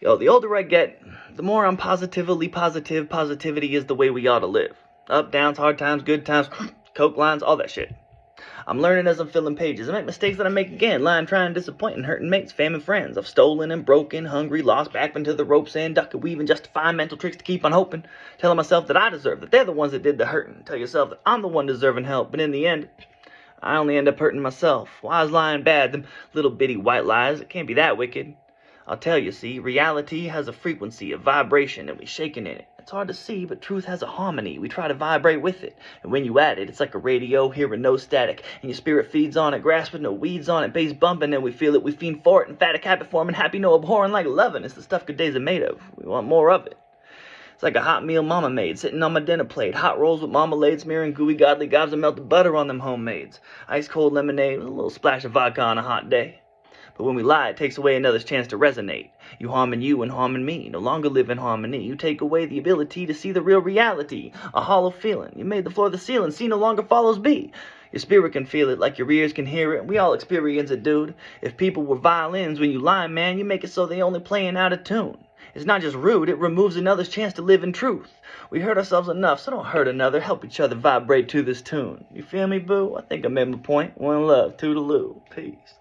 Yo, the older I get, the more I'm positively positive. Positivity is the way we ought to live. Up, downs, hard times, good times, coke lines, all that shit. I'm learning as I'm filling pages. I make mistakes that I make again. Lying, trying, disappointing, hurting mates, famine friends. I've stolen and broken, hungry, lost, back into the ropes and ducking, weaving, justifying mental tricks to keep on hoping. Telling myself that I deserve, that they're the ones that did the hurting. Tell yourself that I'm the one deserving help. But in the end, I only end up hurting myself. Why is lying bad? Them little bitty white lies, it can't be that wicked. I'll tell you, see, reality has a frequency, a vibration, and we shaking in it. It's hard to see, but truth has a harmony. We try to vibrate with it. And when you add it, it's like a radio, hearing no static. And your spirit feeds on it, grasping no weeds on it, bass bumping, and we feel it, we fiend for it. Emphatic habit forming, happy, no abhorring, like loving. It's the stuff good days are made of. We want more of it. It's like a hot meal mama made, sitting on my dinner plate. Hot rolls with marmalade, smearing gooey godly gobs of melted butter on them homemades. Ice cold lemonade with a little splash of vodka on a hot day. But when we lie, it takes away another's chance to resonate. You harming you and harming me, no longer live in harmony. You take away the ability to see the real reality, a hollow feeling. You made the floor the ceiling, C no longer follows B. Your spirit can feel it like your ears can hear it. We all experience it, dude. If people were violins, when you lie, man, you make it so they only playing out of tune. It's not just rude, it removes another's chance to live in truth. We hurt ourselves enough, so don't hurt another. Help each other vibrate to this tune. You feel me, boo? I think I made my point. One love, toodaloo. Peace.